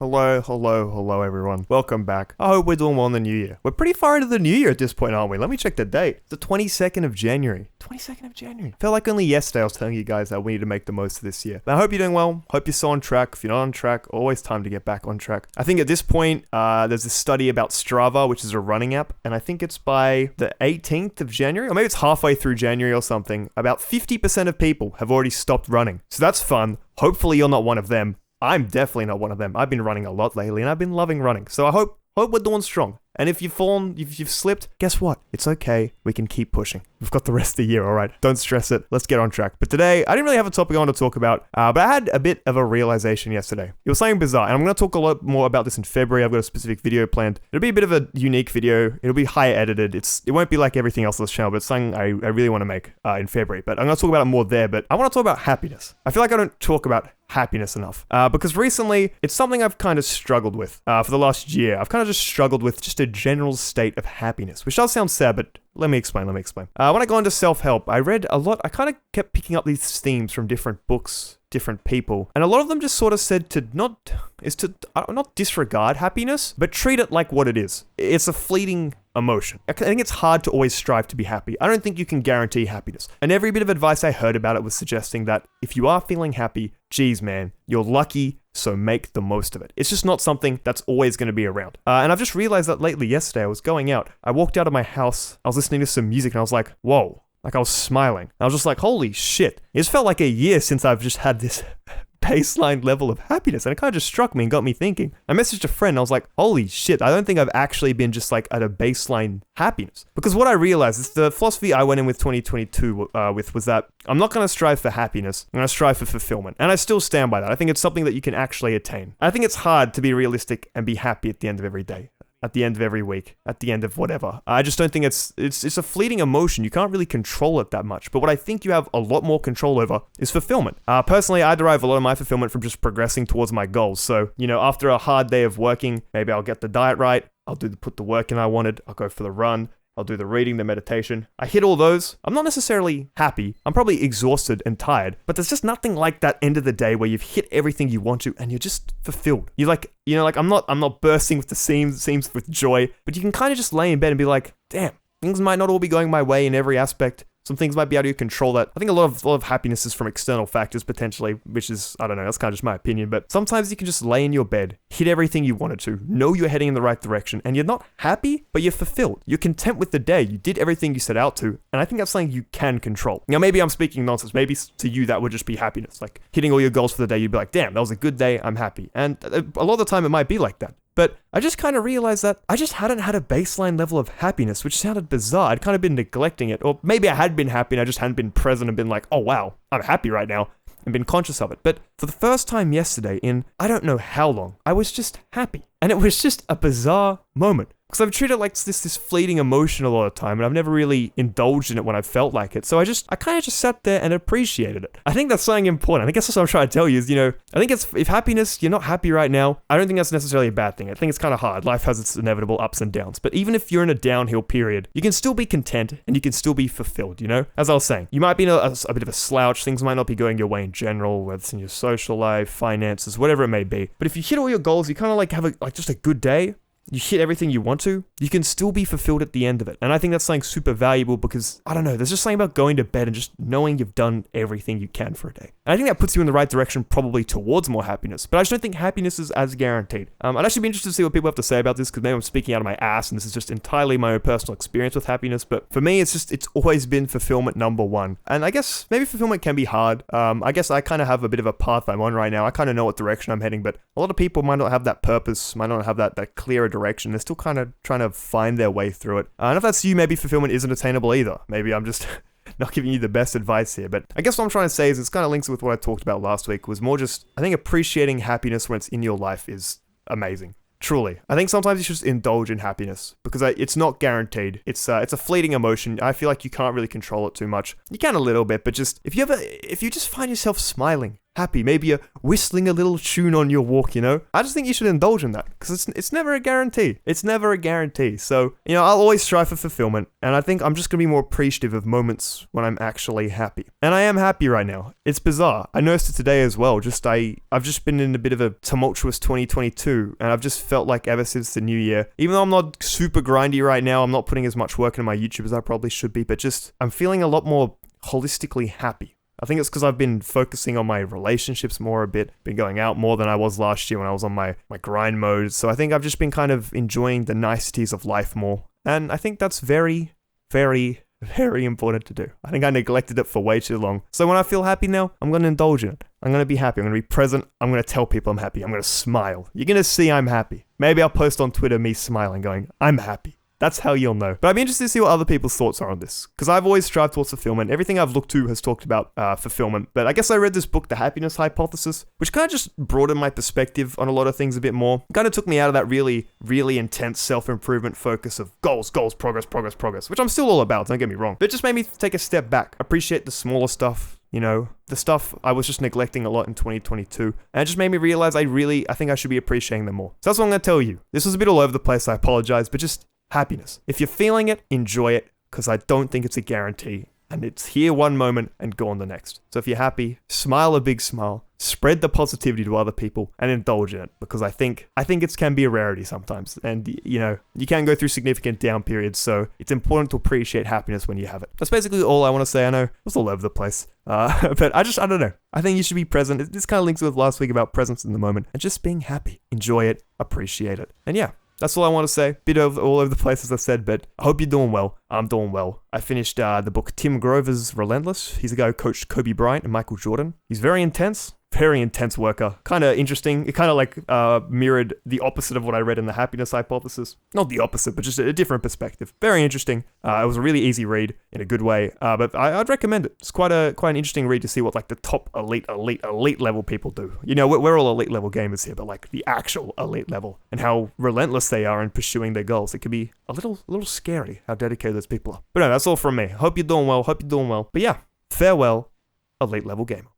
Hello, everyone. Welcome back. I hope we're doing well in the new year. We're pretty far into the new year at this point, aren't we? Let me check the date. It's the 22nd of January. 22nd of January. Felt like only yesterday I was telling you guys that we need to make the most of this year. But I hope you're doing well. Hope you're still on track. If you're not on track, always time to get back on track. I think at this point, there's a study about Strava, which is a running app, and I think it's by the 18th of January, or maybe it's halfway through January or something. About 50% of people have already stopped running. So that's fun. Hopefully you're not one of them. I'm definitely not one of them. I've been running a lot lately and I've been loving running. So I hope we're doing strong. And if you've fallen, if you've slipped, guess what? It's okay. We can keep pushing. We've got the rest of the year, all right? Don't stress it. Let's get on track. But today, I didn't really have a topic I want to talk about, but I had a bit of a realization yesterday. It was something bizarre, and I'm going to talk a lot more about this in February. I've got a specific video planned. It'll be a bit of a unique video. It'll be higher edited. It won't be like everything else on this channel, but it's something I really want to make in February. But I'm going to talk about it more there, but I want to talk about happiness. I feel like I don't talk about happiness enough because recently it's something I've kind of struggled with for the last year. I've kind of just struggled with just a general state of happiness, which does sound sad, but let me explain. When I go into self-help, I read a lot. I kind of kept picking up these themes from different books, different people, and a lot of them just sort of said to not disregard happiness, but treat it like what it is. It's a fleeting emotion. I think it's hard to always strive to be happy. I don't think you can guarantee happiness. And every bit of advice I heard about it was suggesting that if you are feeling happy, geez, man, you're lucky, so make the most of it. It's just not something that's always going to be around. And I've just realized that lately. Yesterday, I was going out. I walked out of my house. I was listening to some music, and I was like, whoa. Like, I was smiling. And I was just like, holy shit. It just felt like a year since I've just had this baseline level of happiness, and it kind of just struck me and got me thinking. I messaged a friend, and I was like, holy shit, I don't think I've actually been just like at a baseline happiness. Because what I realized is the philosophy I went in with 2022 was that I'm not going to strive for happiness, I'm going to strive for fulfillment. And I still stand by that. I think it's something that you can actually attain. I think it's hard to be realistic and be happy at the end of every day, at the end of every week, at the end of whatever. I just don't think it's a fleeting emotion. You can't really control it that much. But what I think you have a lot more control over is fulfillment. Personally, I derive a lot of my fulfillment from just progressing towards my goals. So, after a hard day of working, maybe I'll get the diet right. I'll put the work in I wanted. I'll go for the run. I'll do the reading, the meditation. I hit all those. I'm not necessarily happy. I'm probably exhausted and tired, but there's just nothing like that end of the day where you've hit everything you want to and you're just fulfilled. You're like, I'm not bursting with the seams with joy, but you can kind of just lay in bed and be like, damn, things might not all be going my way in every aspect. Some things might be out of your control. That I think a lot of happiness is from external factors potentially, which is, I don't know, that's kind of just my opinion. But sometimes you can just lay in your bed, hit everything you wanted to, know you're heading in the right direction, and you're not happy, but you're fulfilled. You're content with the day. You did everything you set out to, and I think that's something you can control. Now, maybe I'm speaking nonsense. Maybe to you that would just be happiness, like hitting all your goals for the day. You'd be like, damn, that was a good day. I'm happy. And a lot of the time it might be like that. But I just kind of realized that I just hadn't had a baseline level of happiness, which sounded bizarre. I'd kind of been neglecting it. Or maybe I had been happy and I just hadn't been present and been like, oh wow, I'm happy right now, and been conscious of it. But for the first time yesterday in I don't know how long, I was just happy. And it was just a bizarre moment. Because I've treated it like this fleeting emotion a lot of time, and I've never really indulged in it when I felt like it. So I kind of just sat there and appreciated it. I think that's something important. I guess that's what I'm trying to tell you is, I think if happiness, you're not happy right now, I don't think that's necessarily a bad thing. I think it's kind of hard. Life has its inevitable ups and downs. But even if you're in a downhill period, you can still be content and you can still be fulfilled, As I was saying, you might be in a bit of a slouch. Things might not be going your way in general, whether it's in your social life, finances, whatever it may be. But if you hit all your goals, you kind of like have just a good day, you hit everything you want to, you can still be fulfilled at the end of it. And I think that's something super valuable because, I don't know, there's just something about going to bed and just knowing you've done everything you can for a day. And I think that puts you in the right direction probably towards more happiness. But I just don't think happiness is as guaranteed. I'd actually be interested to see what people have to say about this because maybe I'm speaking out of my ass and this is just entirely my own personal experience with happiness. But for me, it's always been fulfillment number one. And I guess maybe fulfillment can be hard. I guess I kind of have a bit of a path I'm on right now. I kind of know what direction I'm heading, but a lot of people might not have that purpose, might not have that clearer direction. They're still kind of trying to find their way through it. And if that's you, maybe fulfillment isn't attainable either. Maybe I'm just not giving you the best advice here. But I guess what I'm trying to say is it's kind of links with what I talked about last week, was more just, I think appreciating happiness when it's in your life is amazing. Truly. I think sometimes you should just indulge in happiness because it's not guaranteed. It's a fleeting emotion. I feel like you can't really control it too much. You can a little bit, but just if you just find yourself smiling happy. Maybe you're whistling a little tune on your walk, you know? I just think you should indulge in that because it's never a guarantee. It's never a guarantee. So, you know, I'll always strive for fulfillment, and I think I'm just going to be more appreciative of moments when I'm actually happy. And I am happy right now. It's bizarre. I noticed it today as well. I've just been in a bit of a tumultuous 2022, and I've just felt like ever since the new year, even though I'm not super grindy right now, I'm not putting as much work into my YouTube as I probably should be, but just I'm feeling a lot more holistically happy. I think it's because I've been focusing on my relationships more a bit, been going out more than I was last year when I was on my grind mode. So I think I've just been kind of enjoying the niceties of life more. And I think that's very, very, very important to do. I think I neglected it for way too long. So when I feel happy now, I'm going to indulge in it. I'm going to be happy. I'm going to be present. I'm going to tell people I'm happy. I'm going to smile. You're going to see I'm happy. Maybe I'll post on Twitter me smiling going, I'm happy. That's how you'll know. But I'd be interested to see what other people's thoughts are on this. Because I've always strived towards fulfillment. Everything I've looked to has talked about fulfillment. But I guess I read this book, The Happiness Hypothesis, which kind of just broadened my perspective on a lot of things a bit more. It kind of took me out of that really, really intense self-improvement focus of goals, progress, which I'm still all about, don't get me wrong. But it just made me take a step back, appreciate the smaller stuff, you know, the stuff I was just neglecting a lot in 2022. And it just made me realize I think I should be appreciating them more. So that's what I'm going to tell you. This was a bit all over the place, I apologize, but just happiness. If you're feeling it, enjoy it, because I don't think it's a guarantee. And it's here one moment and gone the next. So if you're happy, smile a big smile, spread the positivity to other people, and indulge in it. Because I think it can be a rarity sometimes. And, you know, you can go through significant down periods, so it's important to appreciate happiness when you have it. That's basically all I want to say. I know it was all over the place. But I don't know. I think you should be present. This kind of links with last week about presence in the moment. And just being happy. Enjoy it. Appreciate it. And yeah. That's all I want to say. Bit of all over the place, as I said, but I hope you're doing well. I'm doing well. I finished the book Tim Grover's Relentless. He's the guy who coached Kobe Bryant and Michael Jordan. He's very intense worker. Kind of interesting. It kind of like mirrored the opposite of what I read in The Happiness Hypothesis. Not the opposite, but just a different perspective. Very interesting. It was a really easy read in a good way, but I'd recommend it. It's quite an interesting read to see what like the top elite level people do. You know, we're all elite level gamers here, but like the actual elite level and how relentless they are in pursuing their goals. It can be a little scary how dedicated those people are. But no, that's all from me. Hope you're doing well. But yeah, farewell, elite level gamer.